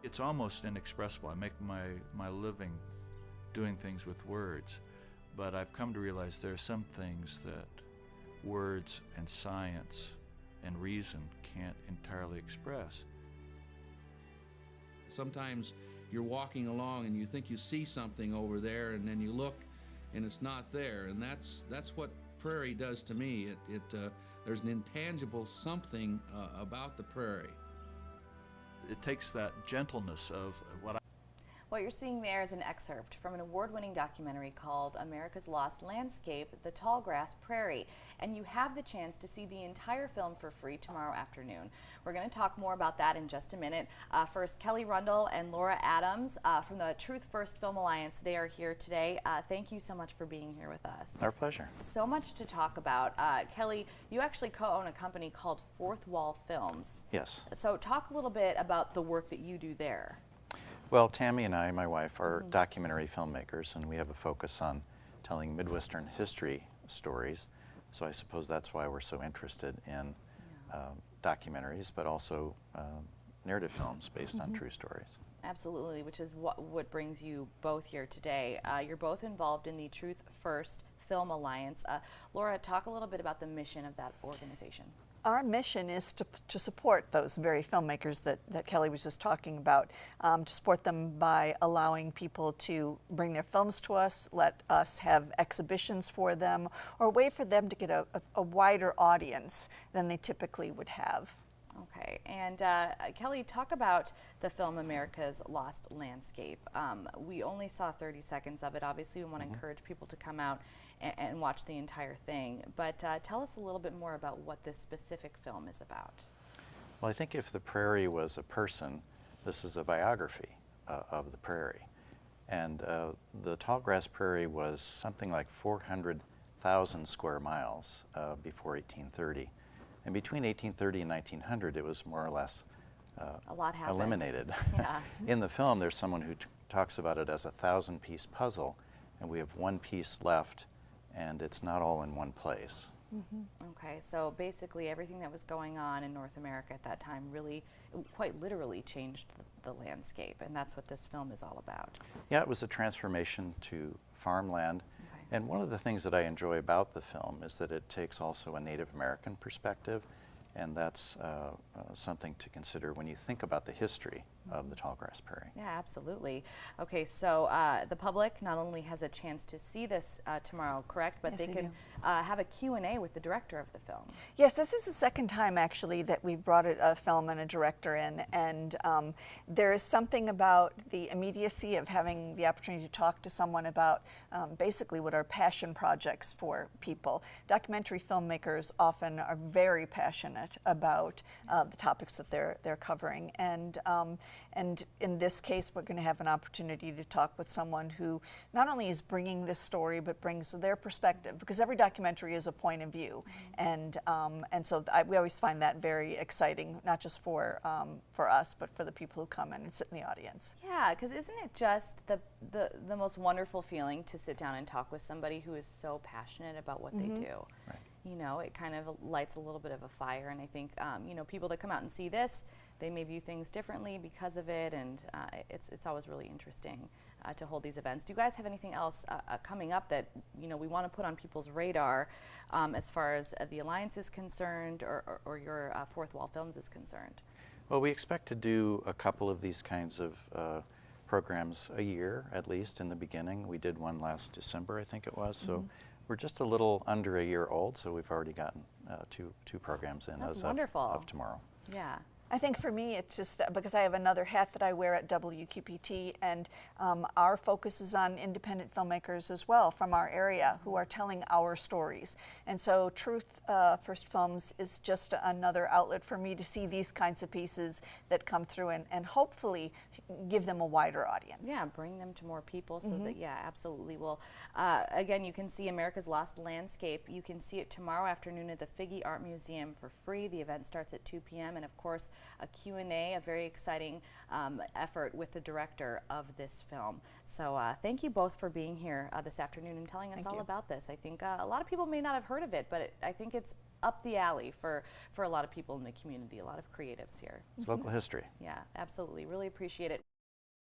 It's almost inexpressible. I make my living doing things with words, but I've come to realize there are some things that words and science and reason can't entirely express. Sometimes you're walking along and you think you see something over there, and then you look and it's not there, and that's what prairie does to me. There's an intangible something about the prairie. It takes that gentleness of What you're seeing there is an excerpt from an award-winning documentary called America's Lost Landscape, The Tallgrass Prairie. And you have the chance to see the entire film for free tomorrow afternoon. We're going to talk more about that in just a minute. First, Kelly Rundle and Laura Adams from the Truth First Film Alliance. They are here today. Thank you so much for being here with us. Our pleasure. So much to talk about. Kelly, you actually co-own a company called Fourth Wall Films. Yes. So talk a little bit about the work that you do there. Well, Tammy and I, my wife, are documentary filmmakers, and we have a focus on telling Midwestern history stories. So I suppose that's why we're so interested in documentaries, but also narrative films based on true stories. Absolutely, which is what brings you both here today. You're both involved in the Truth First Film Alliance. Laura, talk a little bit about the mission of that organization. Our mission is to support those very filmmakers that Kelly was just talking about, to support them by allowing people to bring their films to us, let us have exhibitions for them, or a way for them to get a wider audience than they typically would have. Okay, and Kelly, talk about the film America's Lost Landscape. We only saw 30 seconds of it. Obviously, we want to encourage people to come out and watch the entire thing. But tell us a little bit more about what this specific film is about. Well, I think if the prairie was a person, this is a biography of the prairie. And the Tallgrass Prairie was something like 400,000 square miles before 1830. And between 1830 and 1900, it was more or less a lot happened. Eliminated. Yeah. In the film, there's someone who talks about it as a 1,000-piece puzzle, and we have one piece left, and it's not all in one place. Okay, so basically everything that was going on in North America at that time really, quite literally changed the landscape, and that's what this film is all about. Yeah, it was a transformation to farmland. And one of the things that I enjoy about the film is that it takes also a Native American perspective, and that's something to consider when you think about the history of the Tallgrass Prairie. Yeah, absolutely. Okay, so the public not only has a chance to see this tomorrow, correct, but Yes, they can have a Q&A with the director of the film. Yes, this is the second time actually that we've brought a film and a director in, and there is something about the immediacy of having the opportunity to talk to someone about basically what are passion projects for people. Documentary filmmakers often are very passionate about the topics that they're covering, and in this case we're going to have an opportunity to talk with someone who not only is bringing this story but brings their perspective, because every documentary is a point of view, and so we always find that very exciting, not just for us but for the people who come in and sit in the audience. Yeah, because isn't it just the most wonderful feeling to sit down and talk with somebody who is so passionate about what they do? Right. You know, it kind of lights a little bit of a fire, and I think you know, people that come out and see this, they may view things differently because of it, and it's always really interesting to hold these events. Do you guys have anything else coming up that, you know, we want to put on people's radar as far as the Alliance is concerned, or your Fourth Wall Films is concerned? Well, we expect to do a couple of these kinds of programs a year, at least in the beginning. We did one last December, I think it was. So we're just a little under a year old, so we've already gotten two programs in as of tomorrow. Yeah. I think for me, it's just because I have another hat that I wear at WQPT, and our focus is on independent filmmakers as well from our area who are telling our stories. And so Truth First Films is just another outlet for me to see these kinds of pieces that come through and hopefully give them a wider audience. Yeah, bring them to more people so that, yeah, absolutely. Well, again, you can see America's Lost Landscape. You can see it tomorrow afternoon at the Figge Art Museum for free. The event starts at 2 p.m. and of course, a Q&A, a very exciting effort with the director of this film. So thank you both for being here this afternoon and telling us all about this. I think a lot of people may not have heard of it, but I think it's up the alley for a lot of people in the community, a lot of creatives here. It's local history. Yeah, absolutely. Really appreciate it.